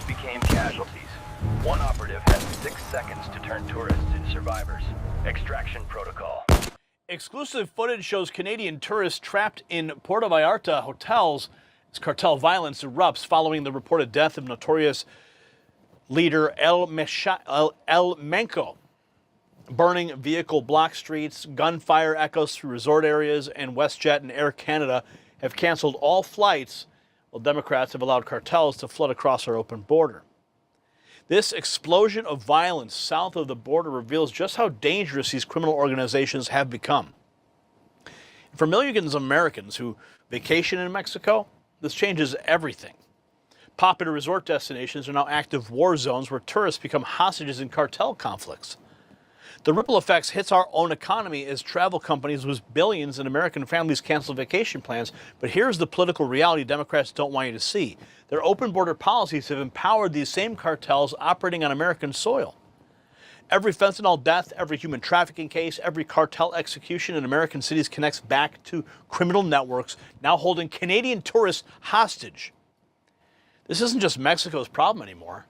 became casualties. One operative had 6 seconds to turn tourists into survivors. Extraction protocol. Exclusive footage shows Canadian tourists trapped in Puerto Vallarta hotels as cartel violence erupts following the reported death of notorious leader El Mencho. Burning vehicle block streets, gunfire echoes through resort areas, and WestJet and Air Canada have canceled all flights, while Democrats have allowed cartels to flood across our open border. This explosion of violence south of the border reveals just how dangerous these criminal organizations have become. For millions of Americans who vacation in Mexico, this changes everything. Popular resort destinations are now active war zones where tourists become hostages in cartel conflicts. The ripple effects hits our own economy as travel companies lose billions and American families cancel vacation plans. But here's the political reality Democrats don't want you to see. Their open border policies have empowered these same cartels operating on American soil. Every fentanyl death, every human trafficking case, every cartel execution in American cities connects back to criminal networks now holding Canadian tourists hostage. This isn't just Mexico's problem anymore.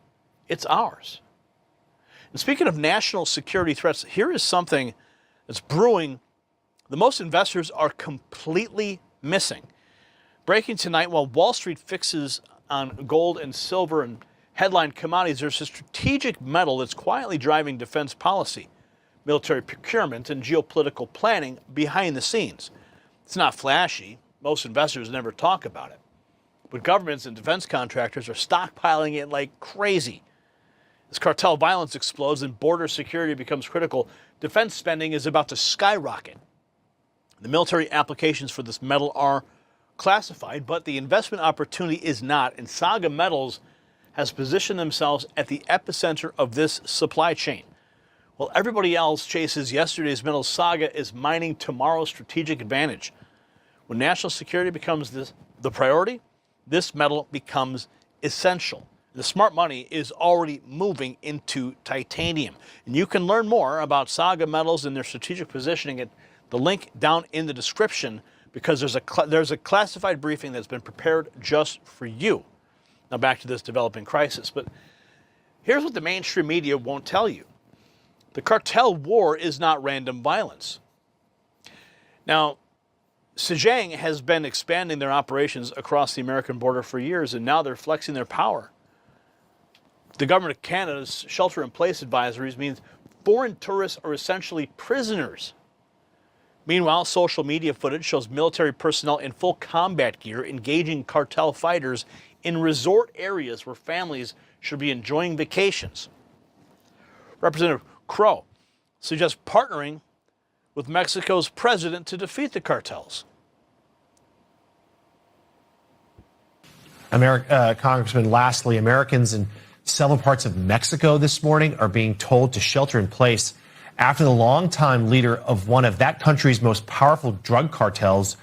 It's ours. And speaking of national security threats, here is something that's brewing the most investors are completely missing. Breaking tonight, while Wall Street fixes on gold and silver and headline commodities, there's a strategic metal that's quietly driving defense policy, military procurement, and geopolitical planning behind the scenes. It's not flashy. Most investors never talk about it. But governments and defense contractors are stockpiling it like crazy. As cartel violence explodes and border security becomes critical, defense spending is about to skyrocket. The military applications for this metal are classified, but the investment opportunity is not, and SAGA Metals has positioned themselves at the epicenter of this supply chain. While everybody else chases yesterday's metals, SAGA is mining tomorrow's strategic advantage. When national security becomes the priority, this metal becomes essential. The smart money is already moving into titanium. And you can learn more about SAGA Metals and their strategic positioning at the link down in the description, because there's a classified briefing that's been prepared just for you. Now back to this developing crisis. But here's what the mainstream media won't tell you. The cartel war is not random violence. Now, SAGA has been expanding their operations across the American border for years, and now they're flexing their power. The government of Canada's shelter-in-place advisories means foreign tourists are essentially prisoners. Meanwhile, social media footage shows military personnel in full combat gear engaging cartel fighters in resort areas where families should be enjoying vacations. Representative Crow suggests partnering with Mexico's president to defeat the cartels. Congressman, lastly, Americans in several parts of Mexico this morning are being told to shelter in place after the longtime leader of one of that country's most powerful drug cartels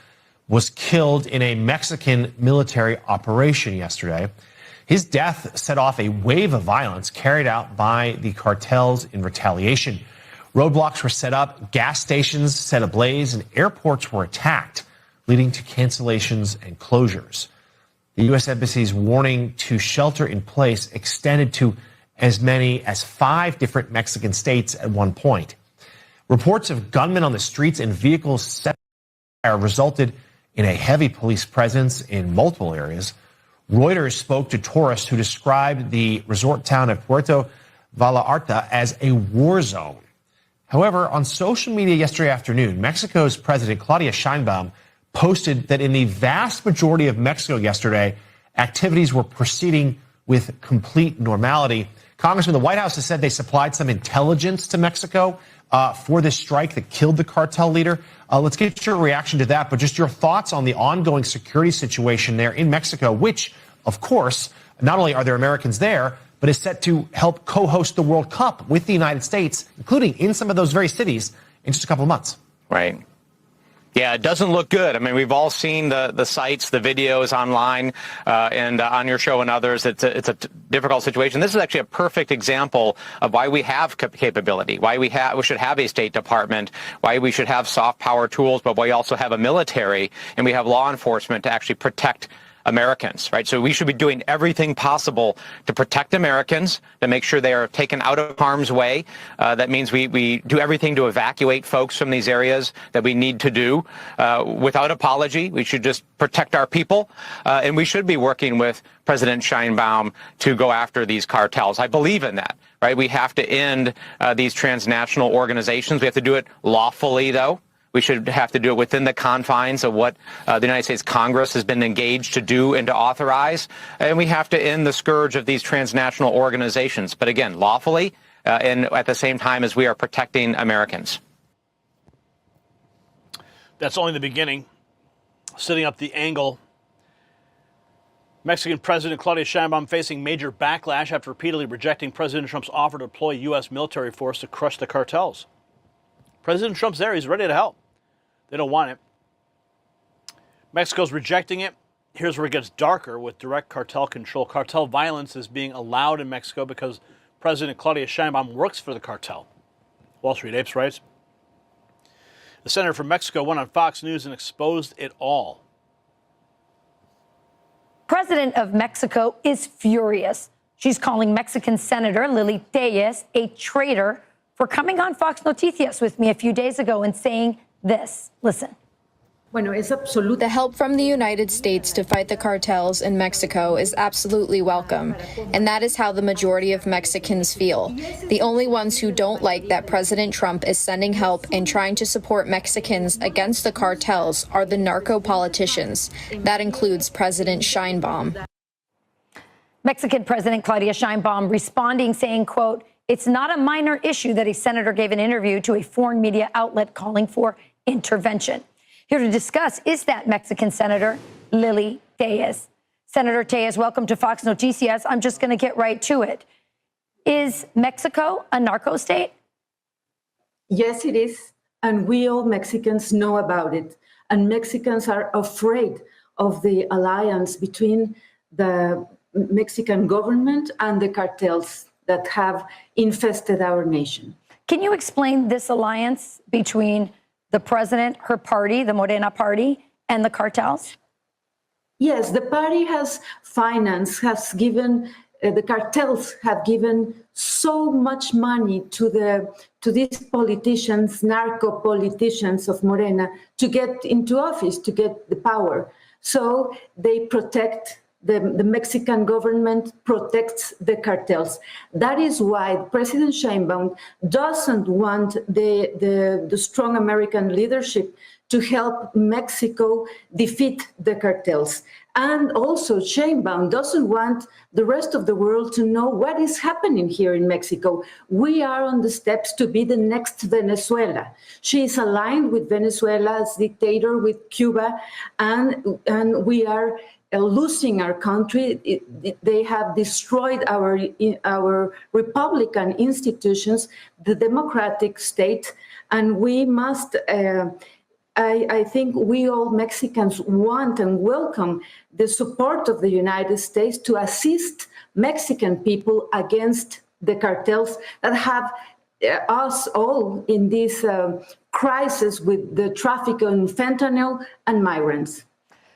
was killed in a Mexican military operation yesterday. His death set off a wave of violence carried out by the cartels in retaliation. Roadblocks were set up, gas stations set ablaze, and airports were attacked, leading to cancellations and closures. The U.S. Embassy's warning to shelter in place extended to as many as 5 different Mexican states at one point. Reports of gunmen on the streets and vehicles set on fire resulted in a heavy police presence in multiple areas. Reuters spoke to tourists who described the resort town of Puerto Vallarta as a war zone. However, on social media yesterday afternoon, Mexico's President Claudia Sheinbaum posted that in the vast majority of Mexico yesterday, activities were proceeding with complete normality. Congressman, the White House has said they supplied some intelligence to Mexico for this strike that killed the cartel leader. Let's get your reaction to that, but just your thoughts on the ongoing security situation there in Mexico, which, of course, not only are there Americans there, but is set to help co-host the World Cup with the United States, including in some of those very cities in just a couple of months. Right. Yeah, it doesn't look good. I mean, we've all seen the sites, the videos online, and on your show and others. It's a difficult situation. This is actually a perfect example of why we have capability, why we should have a State Department, why we should have soft power tools, but why we also have a military and we have law enforcement to actually protect Americans, right? So we should be doing everything possible to protect Americans, to make sure they are taken out of harm's way. That means we do everything to evacuate folks from these areas that we need to do without apology. We should just protect our people, and we should be working with President Sheinbaum to go after these cartels. I believe in that, right? We have to end these transnational organizations. We have to do it lawfully, though. We should have to do it within the confines of what the United States Congress has been engaged to do and to authorize. And we have to end the scourge of these transnational organizations. But again, lawfully, and at the same time as we are protecting Americans. That's only the beginning. Setting up the angle. Mexican President Claudia Sheinbaum facing major backlash after repeatedly rejecting President Trump's offer to deploy U.S. military force to crush the cartels. President Trump's there. He's ready to help. They don't want it. Mexico's rejecting it. Here's where it gets darker with direct cartel control. Cartel violence is being allowed in Mexico because President Claudia Sheinbaum works for the cartel. Wall Street Apes writes. The senator from Mexico went on Fox News and exposed it all. President of Mexico is furious. She's calling Mexican Senator Lili Tellez a traitor for coming on Fox Noticias with me a few days ago and saying this. Listen. The help from the United States to fight the cartels in Mexico is absolutely welcome, and that is how the majority of Mexicans feel. The only ones who don't like that President Trump is sending help and trying to support Mexicans against the cartels are the narco politicians. That includes President Sheinbaum. Mexican President Claudia Sheinbaum responding, saying, quote, "It's not a minor issue that a senator gave an interview to a foreign media outlet calling for intervention." Here to discuss is that Mexican Senator Lili Tellez. Senator Tellez, welcome to Fox Noticias. I'm just going to get right to it. Is Mexico a narco state? Yes, it is. And we all Mexicans know about it. And Mexicans are afraid of the alliance between the Mexican government and the cartels that have infested our nation. Can you explain this alliance between the president, her party, the Morena party, and the cartels? Yes, the party has financed, has given, the cartels have given so much money to these politicians, narco politicians of Morena, to get into office, to get the power. So they protect, the Mexican government protects the cartels. That is why President Sheinbaum doesn't want the strong American leadership to help Mexico defeat the cartels. And also Sheinbaum doesn't want the rest of the world to know what is happening here in Mexico. We are on the steps to be the next Venezuela. She is aligned with Venezuela's dictator, with Cuba, and we are losing our country. They have destroyed our Republican institutions, the democratic state, and we must, I think we all Mexicans want and welcome the support of the United States to assist Mexican people against the cartels that have us all in this crisis with the traffic in fentanyl and migrants.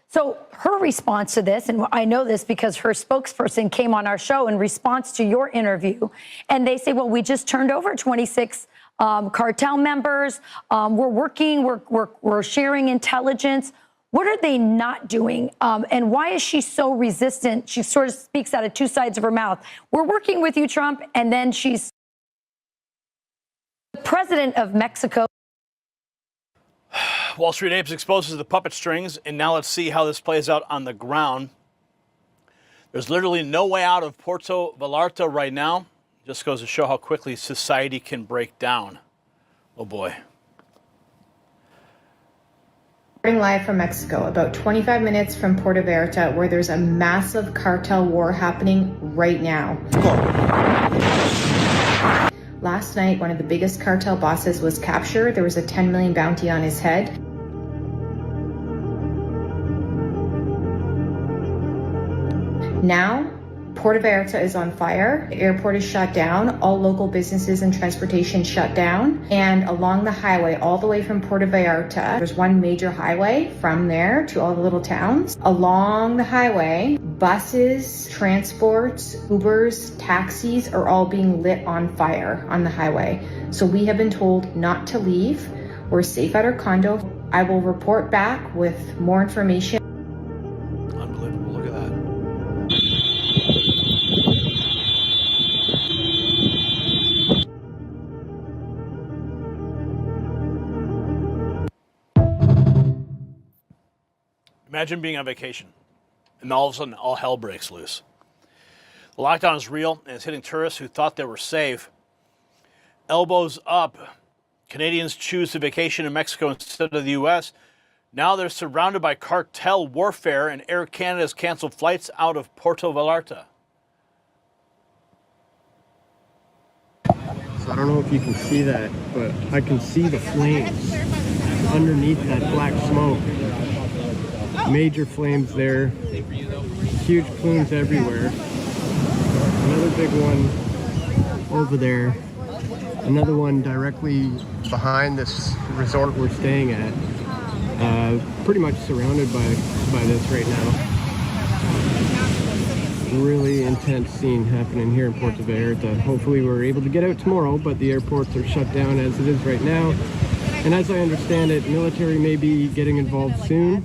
So her response to this, and I know this because her spokesperson came on our show in response to your interview, and they say, well, we just turned over 26 cartel members. We're working, we're sharing intelligence. What are they not doing? And why is she so resistant? She sort of speaks out of two sides of her mouth. We're working with you, Trump, and then she's the president of Mexico. Wall Street Apes exposes the puppet strings, and now let's see how this plays out on the ground. There's literally no way out of Puerto Vallarta right now. Just goes to show how quickly society can break down. Oh boy. Live from Mexico, about 25 minutes from Puerto Vallarta, where there's a massive cartel war happening right now. Last night, one of the biggest cartel bosses was captured. There was a 10 million bounty on his head. Now, Puerto Vallarta is on fire. The airport is shut down. All local businesses and transportation shut down. And along the highway, all the way from Puerto Vallarta, there's one major highway from there to all the little towns. Along the highway, buses, transports, Ubers, taxis are all being lit on fire on the highway. So we have been told not to leave. We're safe at our condo. I will report back with more information. Unbelievable. Look at that. Imagine being on vacation and all of a sudden all hell breaks loose. The lockdown is real and it's hitting tourists who thought they were safe. Elbows up. Canadians choose to vacation in Mexico instead of the U.S. Now they're surrounded by cartel warfare, and Air Canada has canceled flights out of Puerto Vallarta. So I don't know if you can see that, but I can see the flames underneath that black smoke. Major flames there, huge plumes everywhere. Another big one over there. Another one directly behind this resort we're staying at. Pretty much surrounded by this right now. Really intense scene happening here in Puerto Vallarta. Hopefully we're able to get out tomorrow, but the airports are shut down as it is right now. And as I understand it, military may be getting involved soon.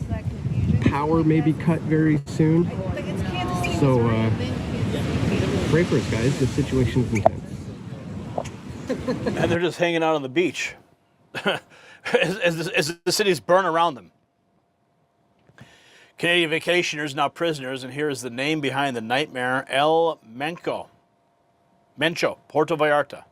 Power may be cut very soon. So pray for us, guys. This situation is intense. And they're just hanging out on the beach as the cities burn around them. Canadian vacationers now prisoners, and here is the name behind the nightmare: El Mencho, Puerto Vallarta.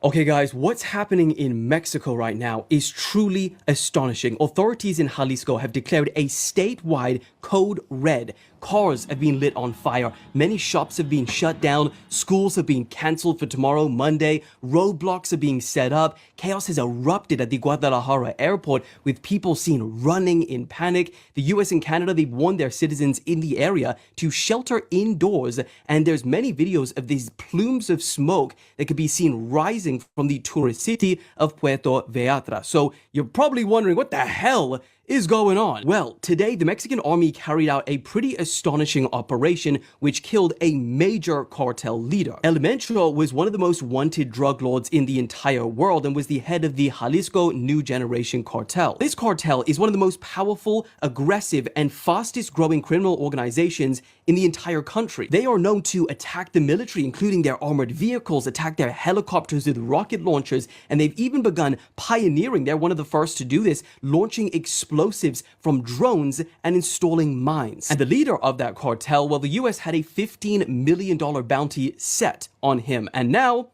Okay guys, what's happening in Mexico right now is truly astonishing. Authorities in Jalisco have declared a statewide code red. Cars have been lit on fire. Many shops have been shut down. Schools have been cancelled for tomorrow, Monday. Roadblocks are being set up. Chaos has erupted at the Guadalajara airport, with people seen running in panic. The US and Canada, they've warned their citizens in the area to shelter indoors. And there's many videos of these plumes of smoke that could be seen rising from the tourist city of Puerto Vallarta. So you're probably wondering, what the hell is going on? Well, today the Mexican army carried out a pretty astonishing operation which killed a major cartel leader. El Mencho was one of the most wanted drug lords in the entire world and was the head of the Jalisco New Generation Cartel. This cartel is one of the most powerful, aggressive, and fastest growing criminal organizations in the entire country. They are known to attack the military, including their armored vehicles, attack their helicopters with rocket launchers, and they've even begun pioneering, they're one of the first to do this, launching explosives from drones and installing mines. And the leader of that cartel, well, the US had a $15 million bounty set on him. And now,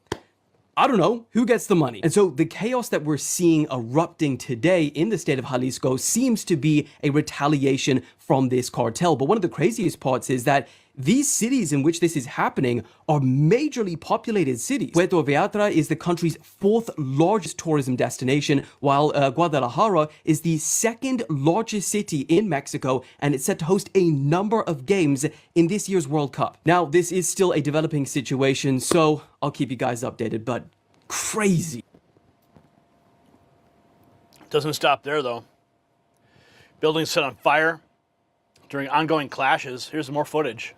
I don't know, who gets the money? And so the chaos that we're seeing erupting today in the state of Jalisco seems to be a retaliation from this cartel. But one of the craziest parts is that these cities in which this is happening are majorly populated cities. Puerto Vallarta is the country's 4th largest tourism destination, while Guadalajara is the 2nd largest city in Mexico, and it's set to host a number of games in this year's World Cup. Now, this is still a developing situation, so I'll keep you guys updated, but crazy. Doesn't stop there, though. Buildings set on fire during ongoing clashes. Here's more footage.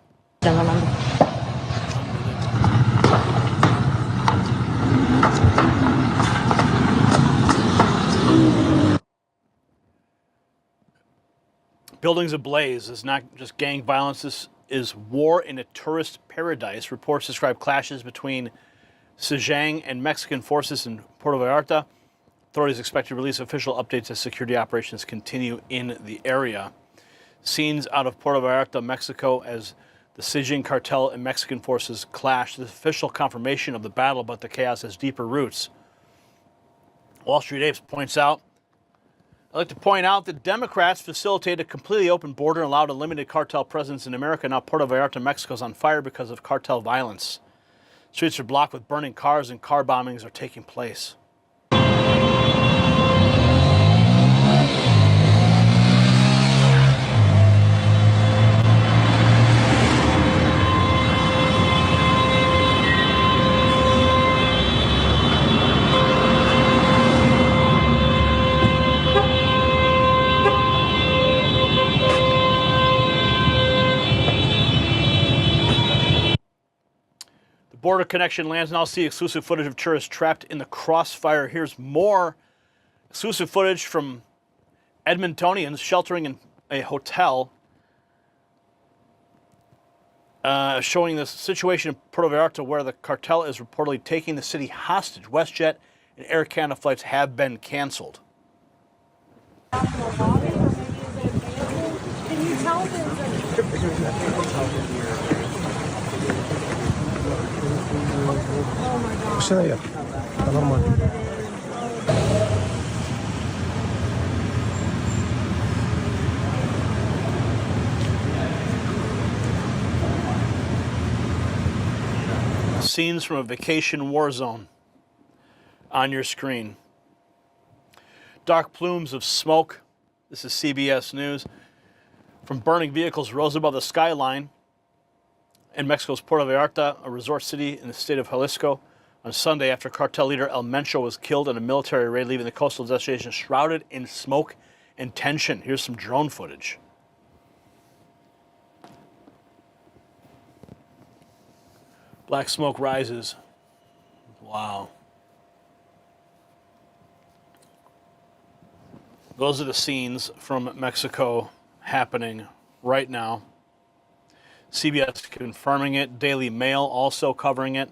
Buildings ablaze. It's not just gang violence. This is war in a tourist paradise. Reports describe clashes between SAGA and Mexican forces in Puerto Vallarta. Authorities expect to release official updates as security operations continue in the area. Scenes out of Puerto Vallarta, Mexico, as the SAGA cartel and Mexican forces clash. The official confirmation of the battle, but the chaos has deeper roots. Wall Street Apes points out, I'd like to point out that Democrats facilitated a completely open border and allowed a limited cartel presence in America. Now Puerto Vallarta, Mexico is on fire because of cartel violence. Streets are blocked with burning cars and car bombings are taking place. The Border Connection lands now. See exclusive footage of tourists trapped in the crossfire. Here's more exclusive footage from Edmontonians sheltering in a hotel, showing the situation in Puerto Vallarta where the cartel is reportedly taking the city hostage. WestJet and Air Canada flights have been canceled. Can you tell Scenes from a vacation war zone on your screen. Dark plumes of smoke, this is CBS News, from burning vehicles rose above the skyline in Mexico's Puerto Vallarta, a resort city in the state of Jalisco, on Sunday after cartel leader El Mencho was killed in a military raid, leaving the coastal destination shrouded in smoke and tension. Here's some drone footage. Black smoke rises. Wow. Those are the scenes from Mexico happening right now. CBS confirming it. Daily Mail also covering it.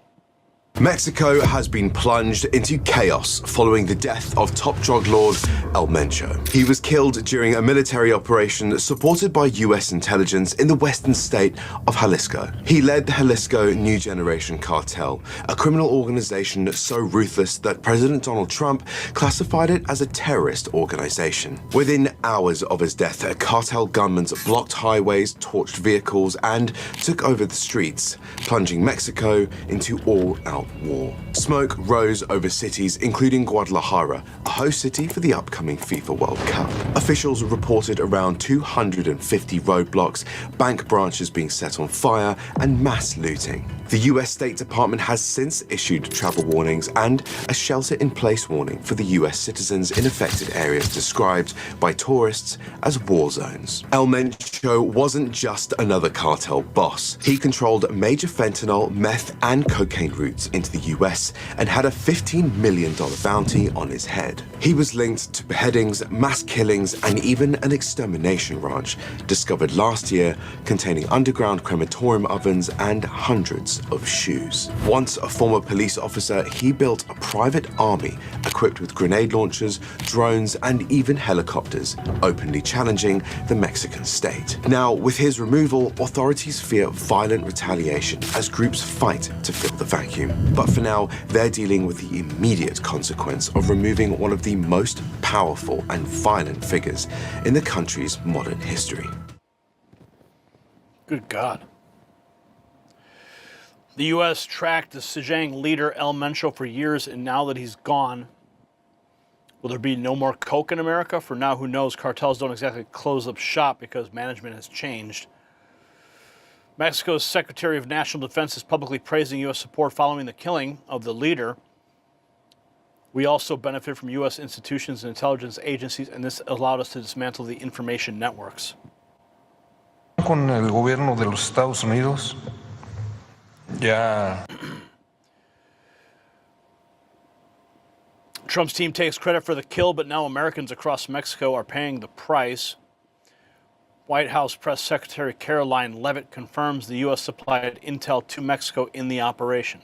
Mexico has been plunged into chaos following the death of top drug lord El Mencho. He was killed during a military operation supported by US intelligence in the western state of Jalisco. He led the Jalisco New Generation Cartel, a criminal organization so ruthless that President Donald Trump classified it as a terrorist organization. Within hours of his death, cartel gunmen blocked highways, torched vehicles, and took over the streets, plunging Mexico into all-out war. Smoke rose over cities including Guadalajara, a host city for the upcoming FIFA World Cup. Officials reported around 250 roadblocks, bank branches being set on fire, and mass looting. The US State Department has since issued travel warnings and a shelter-in-place warning for the US citizens in affected areas described by tourists as war zones. El Mencho wasn't just another cartel boss. He controlled major fentanyl, meth, and cocaine routes into the US and had a $15 million bounty on his head. He was linked to beheadings, mass killings, and even an extermination ranch discovered last year containing underground crematorium ovens and hundreds of shoes. Once a former police officer, he built a private army equipped with grenade launchers, drones, and even helicopters, openly challenging the Mexican state. Now, with his removal, authorities fear violent retaliation as groups fight to fill the vacuum. But for now, they're dealing with the immediate consequence of removing one of the most powerful and violent figures in the country's modern history. Good God. The U.S. tracked the SAGA leader El Mencho for years, and now that he's gone, will there be no more coke in America? For now, who knows? Cartels don't exactly close up shop because management has changed. Mexico's Secretary of National Defense is publicly praising U.S. support following the killing of the leader. We also benefit from U.S. institutions and intelligence agencies, and this allowed us to dismantle the information networks. Con el gobierno de los Estados Unidos, ya. Trump's team takes credit for the kill, but now Americans across Mexico are paying the price. White House Press Secretary Caroline Leavitt confirms the U.S. supplied intel to Mexico in the operation.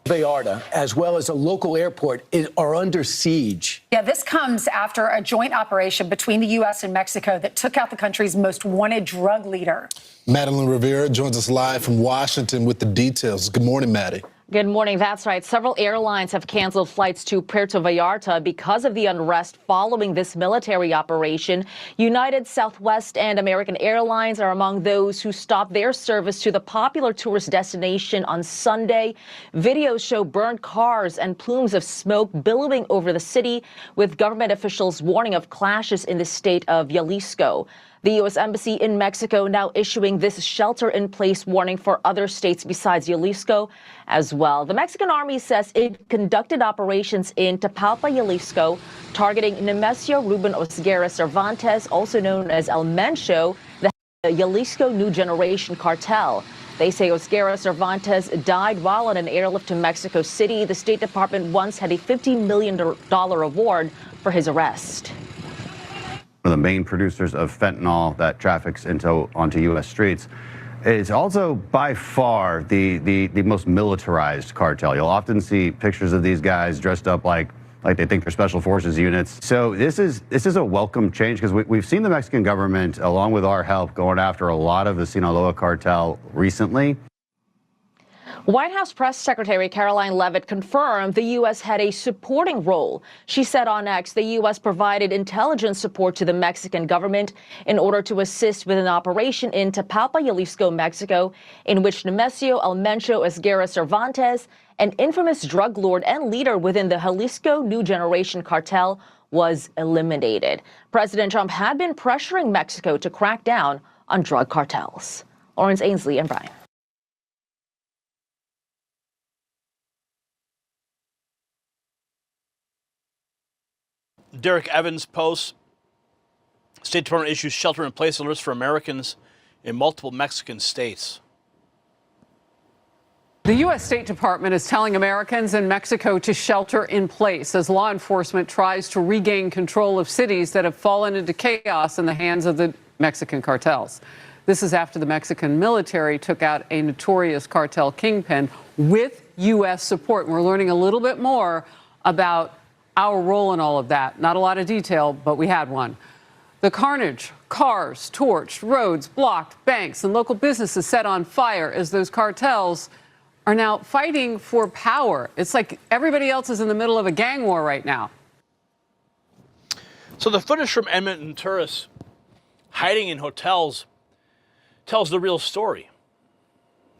Vallarta, as well as a local airport, are under siege. Yeah, this comes after a joint operation between the U.S. and Mexico that took out the country's most wanted drug leader. Madeline Rivera joins us live from Washington with the details. Good morning, Maddie. Good morning. That's right. Several airlines have canceled flights to Puerto Vallarta because of the unrest following this military operation. United, Southwest, and American Airlines are among those who stopped their service to the popular tourist destination on Sunday. Videos show burned cars and plumes of smoke billowing over the city, with government officials warning of clashes in the state of Jalisco. The U.S. Embassy in Mexico now issuing this shelter-in-place warning for other states besides Jalisco as well. The Mexican Army says it conducted operations in Tapalpa, Jalisco, targeting Nemesio Ruben Osguera Cervantes, also known as El Mencho, the Jalisco New Generation Cartel. They say Oscar Cervantes died while on an airlift to Mexico City. The State Department once had a $50 million award for his arrest. One of the main producers of fentanyl that traffics onto U.S. streets. It's also by far the most militarized cartel. You'll often see pictures of these guys dressed up like they think they're special forces units. So this is a welcome change because we've seen the Mexican government, along with our help, going after a lot of the Sinaloa cartel recently. White House Press Secretary Caroline Leavitt confirmed the U.S. had a supporting role. She said on X the U.S. provided intelligence support to the Mexican government in order to assist with an operation in Tapalpa, Jalisco, Mexico, in which Nemesio El Mencho Esguerra Cervantes, an infamous drug lord and leader within the Jalisco New Generation Cartel, was eliminated. President Trump had been pressuring Mexico to crack down on drug cartels. Lawrence Ainsley and Brian. Derek Evans posts, State Department issues shelter-in-place alerts for Americans in multiple Mexican states. The U.S. State Department is telling Americans in Mexico to shelter in place as law enforcement tries to regain control of cities that have fallen into chaos in the hands of the Mexican cartels. This is after the Mexican military took out a notorious cartel kingpin with U.S. support. And we're learning a little bit more about our role in all of that. Not a lot of detail, but we had one. The carnage, cars torched, roads blocked, banks and local businesses set on fire as those cartels are now fighting for power. It's like everybody else is in the middle of a gang war right now. So the footage from Edmonton tourists hiding in hotels tells the real story.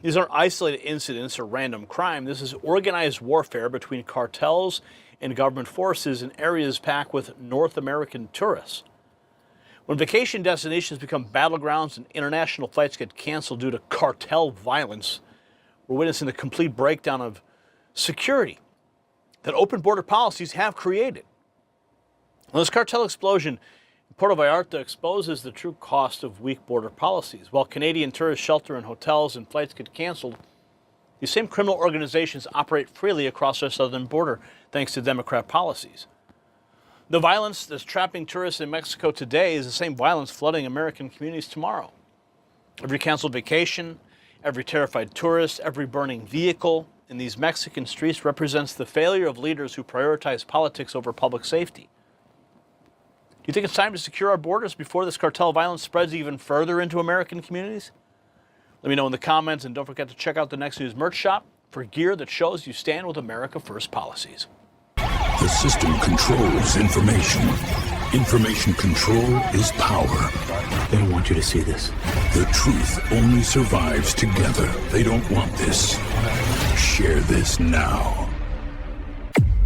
These aren't isolated incidents or random crime. This is organized warfare between cartels and government forces in areas packed with North American tourists. When vacation destinations become battlegrounds and international flights get canceled due to cartel violence, we're witnessing the complete breakdown of security that open border policies have created. Well, this cartel explosion in Puerto Vallarta exposes the true cost of weak border policies. While Canadian tourists shelter in hotels and flights get canceled, these same criminal organizations operate freely across our southern border thanks to Democrat policies. The violence that's trapping tourists in Mexico today is the same violence flooding American communities tomorrow. Every canceled vacation, every terrified tourist, every burning vehicle in these Mexican streets represents the failure of leaders who prioritize politics over public safety. Do you think it's time to secure our borders before this cartel violence spreads even further into American communities? Let me know in the comments, and don't forget to check out the Next News merch shop for gear that shows you stand with America First policies. The system controls information. Information control is power. They don't want you to see this. The truth only survives together. They don't want this. Share this now.